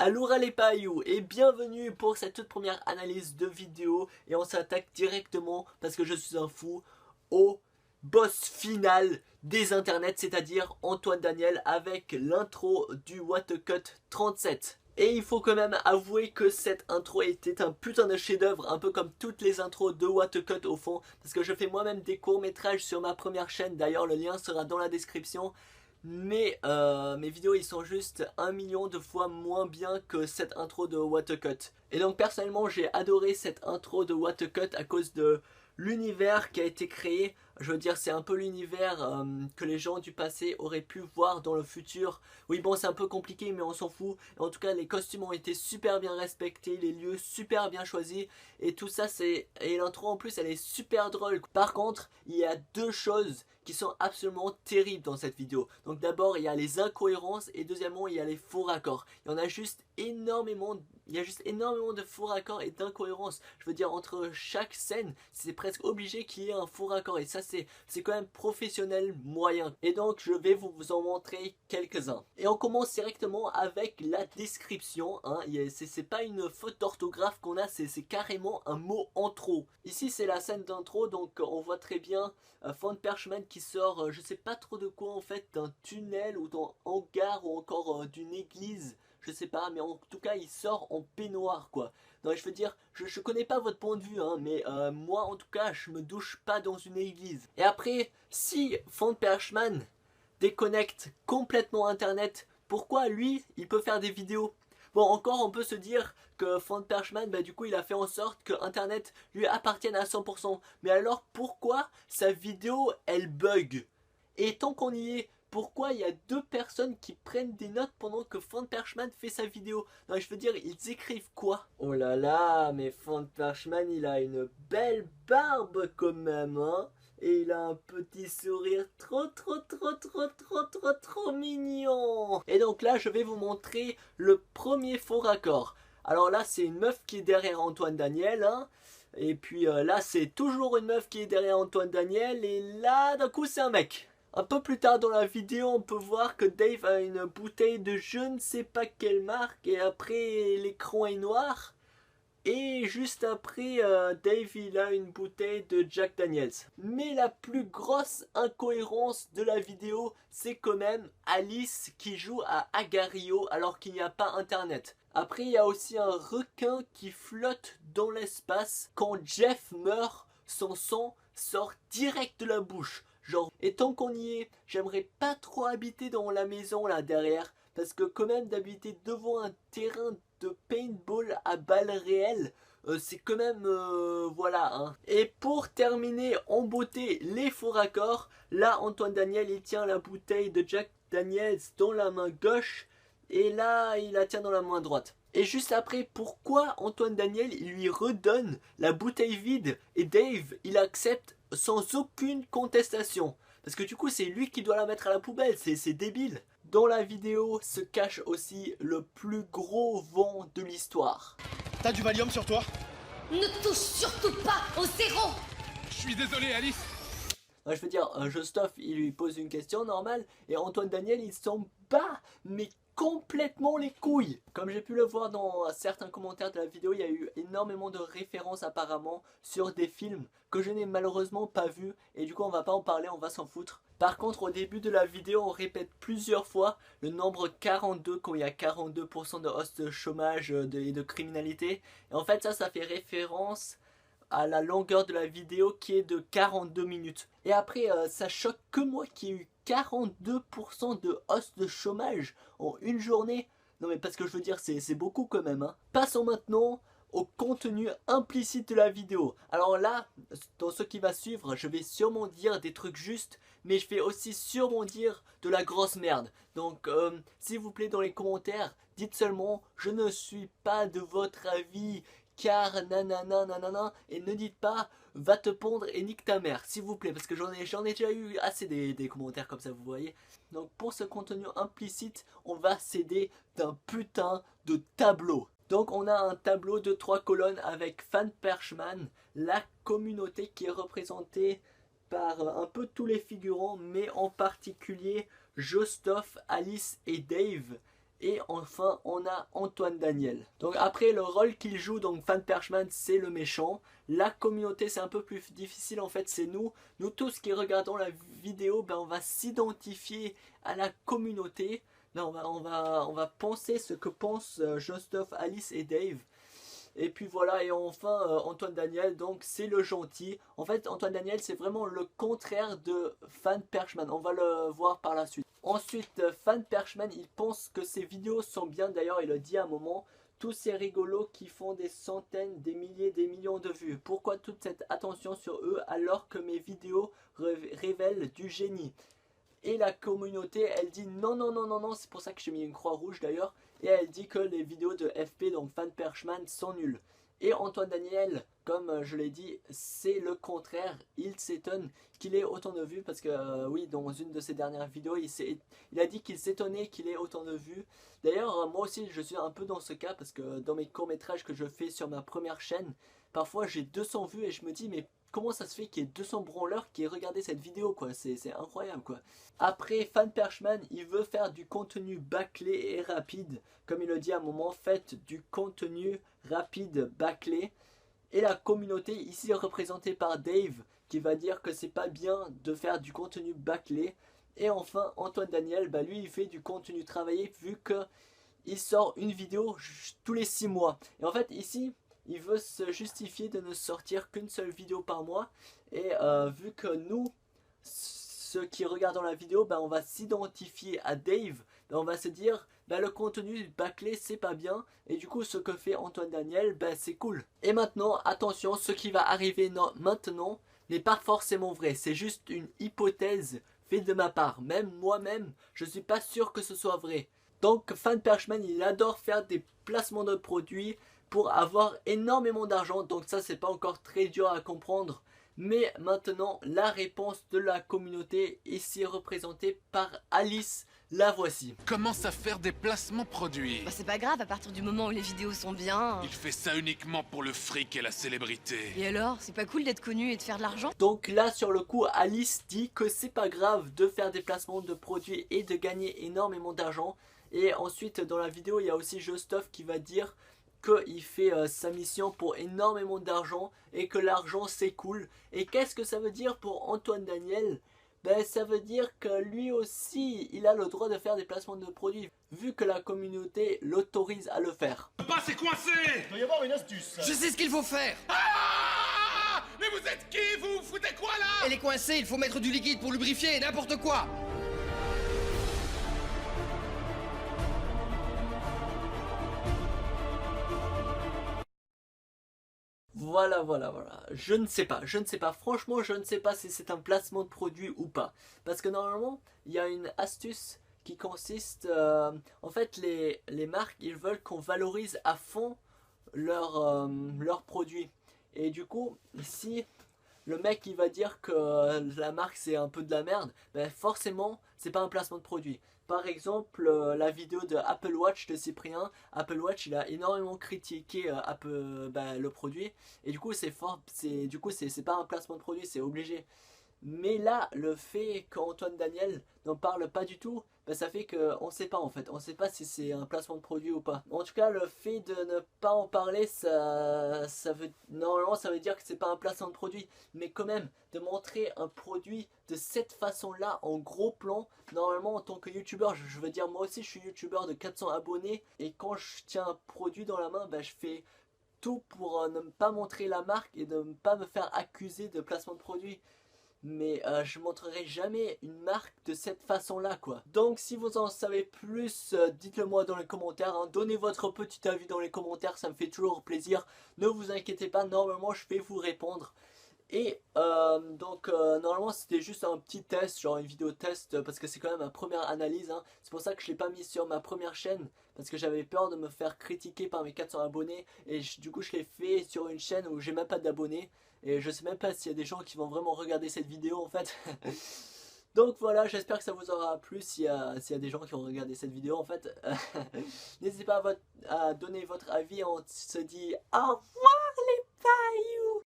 Aloha les pailloux et bienvenue pour cette toute première analyse de vidéo. Et on s'attaque directement, parce que je suis un fou, au boss final des internets, c'est-à-dire Antoine Daniel avec l'intro du What the Cut 37. Et il faut quand même avouer que cette intro était un putain de chef-d'œuvre, un peu comme toutes les intros de What the Cut au fond, parce que je fais moi-même des courts-métrages sur ma première chaîne, d'ailleurs le lien sera dans la description. Mais mes vidéos ils sont juste 1 million de fois moins bien que cette intro de What the Cut. Et donc personnellement j'ai adoré cette intro de What the Cut à cause de l'univers qui a été créé. Je veux dire c'est un peu l'univers que les gens du passé auraient pu voir dans le futur. Oui bon c'est un peu compliqué mais on s'en fout. En tout cas les costumes ont été super bien respectés, les lieux super bien choisis. Et tout ça c'est... Et l'intro en plus elle est super drôle. Par contre il y a deux choses qui sont absolument terribles dans cette vidéo. Donc d'abord il y a les incohérences et deuxièmement il y a les faux raccords. Il y en a juste énormément, il y a juste énormément de faux raccords et d'incohérences. Je veux dire entre chaque scène c'est presque obligé qu'il y ait un faux raccord et ça c'est quand même professionnel moyen. Et donc je vais vous en montrer quelques-uns. Et on commence directement avec la description. C'est pas une faute d'orthographe qu'on a, c'est carrément un mot en trop. Ici c'est la scène d'intro donc on voit très bien Von Perchman qui sort, je sais pas trop de quoi en fait, d'un tunnel ou d'un hangar ou encore d'une église, je sais pas, mais en tout cas il sort en peignoir quoi. Donc je veux dire, je connais pas votre point de vue, mais moi en tout cas je me douche pas dans une église. Et après, si Von Perchman déconnecte complètement internet, pourquoi lui il peut faire des vidéos? Bon, encore on peut se dire que Von Perchman, du coup il a fait en sorte que internet lui appartienne à 100%. Mais alors pourquoi sa vidéo elle bug? Et tant qu'on y est, pourquoi il y a deux personnes qui prennent des notes pendant que Von Perchman fait sa vidéo? Non, je veux dire, ils écrivent quoi? Oh là là, mais Von Perchman il a une belle barbe quand même, hein? Et il a un petit sourire trop mignon. Et donc là je vais vous montrer le premier faux raccord. Alors là c'est une meuf qui est derrière Antoine Daniel, hein. Et puis là c'est toujours une meuf qui est derrière Antoine Daniel. Et là d'un coup c'est un mec. Un peu plus tard dans la vidéo on peut voir que Dave a une bouteille de je ne sais pas quelle marque. Et après l'écran est noir. Et juste après, Dave il a une bouteille de Jack Daniels. Mais la plus grosse incohérence de la vidéo, c'est quand même Alice qui joue à Agario alors qu'il n'y a pas internet. Après, il y a aussi un requin qui flotte dans l'espace. Quand Jeff meurt, son sang sort direct de la bouche. Genre, et tant qu'on y est, j'aimerais pas trop habiter dans la maison là derrière. Parce que quand même d'habiter devant un terrain de paintball à balles réelles, c'est quand même voilà hein. Et pour terminer en beauté les faux raccords, là Antoine Daniel il tient la bouteille de Jack Daniels dans la main gauche et là il la tient dans la main droite. Et juste après, pourquoi Antoine Daniel il lui redonne la bouteille vide et Dave il accepte sans aucune contestation? Parce que du coup c'est lui qui doit la mettre à la poubelle, c'est débile. Dans la vidéo se cache aussi le plus gros vent de l'histoire. T'as du Valium sur toi? Ne touche surtout pas au zéro! Je suis désolé, Alice. Je veux dire, Jostoff il lui pose une question normale et Antoine Daniel il s'en bat mais complètement les couilles. Comme j'ai pu le voir dans certains commentaires de la vidéo, il y a eu énormément de références apparemment sur des films que je n'ai malheureusement pas vus et du coup on va pas en parler, on va s'en foutre. Par contre au début de la vidéo on répète plusieurs fois le nombre 42 quand il y a 42% de hausse de chômage et de criminalité. Et en fait ça fait référence à la longueur de la vidéo qui est de 42 minutes. Et après ça choque que moi qui ai eu 42% de hausse de chômage en une journée. Non mais parce que je veux dire c'est beaucoup quand même hein. Passons maintenant au contenu implicite de la vidéo. Alors là, dans ce qui va suivre, je vais sûrement dire des trucs justes, mais je vais aussi sûrement dire de la grosse merde. Donc s'il vous plaît dans les commentaires, dites seulement je ne suis pas de votre avis car nanana nanana, et ne dites pas va te pondre et nique ta mère s'il vous plaît, parce que j'en ai déjà eu assez des commentaires comme ça vous voyez. Donc pour ce contenu implicite on va s'aider d'un putain de tableau. Donc on a un tableau de 3 colonnes avec Von Perchman, la communauté qui est représentée par un peu tous les figurants mais en particulier Jostoff, Alice et Dave. Et enfin, on a Antoine Daniel. Donc après, le rôle qu'il joue, donc Fan Perchman, c'est le méchant. La communauté, c'est un peu plus difficile en fait, c'est nous. Nous tous qui regardons la vidéo, ben, on va s'identifier à la communauté. Là, on va penser ce que pensent Justov, Alice et Dave. Et puis voilà, et enfin Antoine Daniel, donc c'est le gentil. En fait, Antoine Daniel, c'est vraiment le contraire de Fan Perchman. On va le voir par la suite. Ensuite, Fan Perchman, il pense que ses vidéos sont bien. D'ailleurs, il le dit à un moment, tous ces rigolos qui font des centaines, des milliers, des millions de vues. Pourquoi toute cette attention sur eux alors que mes vidéos révèlent du génie? Et la communauté, elle dit non, non, non, non, non, c'est pour ça que j'ai mis une croix rouge d'ailleurs. Et elle dit que les vidéos de FP, donc Fan Perchman, sont nulles. Et Antoine Daniel, comme je l'ai dit, c'est le contraire. Il s'étonne qu'il ait autant de vues parce que oui, dans une de ses dernières vidéos, il a dit qu'il s'étonnait qu'il ait autant de vues. D'ailleurs, moi aussi, je suis un peu dans ce cas parce que dans mes courts-métrages que je fais sur ma première chaîne, parfois j'ai 200 vues et je me dis mais comment ça se fait qu'il y ait 200 branleurs qui aient regardé cette vidéo quoi, c'est incroyable quoi. Après, Fan Perchman, il veut faire du contenu bâclé et rapide. Comme il le dit à un moment, faites du contenu rapide, bâclé. Et la communauté, ici représentée par Dave, qui va dire que c'est pas bien de faire du contenu bâclé. Et enfin, Antoine Daniel, bah lui il fait du contenu travaillé vu que il sort une vidéo tous les 6 mois. Et en fait ici, il veut se justifier de ne sortir qu'une seule vidéo par mois. Et vu que nous, ceux qui regardent la vidéo, ben, on va s'identifier à Dave. Ben, on va se dire, ben, le contenu bâclé c'est pas bien. Et du coup ce que fait Antoine Daniel, ben, c'est cool. Et maintenant, attention, ce qui va arriver maintenant n'est pas forcément vrai. C'est juste une hypothèse faite de ma part. Même moi-même, je suis pas sûr que ce soit vrai. Donc Fan Perchman, il adore faire des placements de produits pour avoir énormément d'argent. Donc ça, c'est pas encore très dur à comprendre. Mais maintenant, la réponse de la communauté ici représentée par Alice, la voici. Commence à faire des placements produits. Bah c'est pas grave, à partir du moment où les vidéos sont bien. Il fait ça uniquement pour le fric et la célébrité. Et alors, c'est pas cool d'être connu et de faire de l'argent? Donc là, sur le coup, Alice dit que c'est pas grave de faire des placements de produits et de gagner énormément d'argent. Et ensuite, dans la vidéo, il y a aussi Justov qui va dire qu'il fait sa mission pour énormément d'argent et que l'argent c'est cool. Et qu'est-ce que ça veut dire pour Antoine Daniel? Ben ça veut dire que lui aussi il a le droit de faire des placements de produits vu que la communauté l'autorise à le faire. Pas, c'est coincé. Il doit y avoir une astuce. Je sais ce qu'il faut faire. Ah! Mais vous êtes qui? Vous foutez quoi là? Elle est coincée, il faut mettre du liquide pour lubrifier, n'importe quoi. Voilà, voilà, voilà. Je ne sais pas, franchement, je ne sais pas si c'est un placement de produit ou pas. Parce que normalement, il y a une astuce qui consiste, en fait, les marques, ils veulent qu'on valorise à fond leurs produits. Et du coup, si le mec il va dire que la marque c'est un peu de la merde, ben forcément, c'est pas un placement de produit. Par exemple, la vidéo de Apple Watch de Cyprien, Apple Watch il a énormément critiqué le produit et du coup c'est pas un placement de produit, c'est obligé. Mais là, le fait qu'Antoine Daniel n'en parle pas du tout, ben ça fait qu'on ne sait pas en fait. On ne sait pas si c'est un placement de produit ou pas. En tout cas, le fait de ne pas en parler, normalement ça veut dire que c'est pas un placement de produit. Mais quand même, de montrer un produit de cette façon-là, en gros plan, normalement en tant que youtubeur, je veux dire moi aussi je suis youtubeur de 400 abonnés. Et quand je tiens un produit dans la main, ben, je fais tout pour ne pas montrer la marque et de ne pas me faire accuser de placement de produit. Mais je montrerai jamais une marque de cette façon là quoi. Donc si vous en savez plus, dites-le moi dans les commentaires, hein. Donnez votre petit avis dans les commentaires, ça me fait toujours plaisir. Ne vous inquiétez pas, normalement je vais vous répondre. Et normalement c'était juste un petit test, genre une vidéo test, parce que c'est quand même ma première analyse, hein. C'est pour ça que je l'ai pas mis sur ma première chaîne, parce que j'avais peur de me faire critiquer par mes 400 abonnés. Et du coup je l'ai fait sur une chaîne où j'ai même pas d'abonnés. Et je sais même pas s'il y a des gens qui vont vraiment regarder cette vidéo en fait. Donc voilà, j'espère que ça vous aura plu s'il y a des gens qui ont regardé cette vidéo en fait. N'hésitez pas à donner votre avis, on se dit au revoir les pailloux.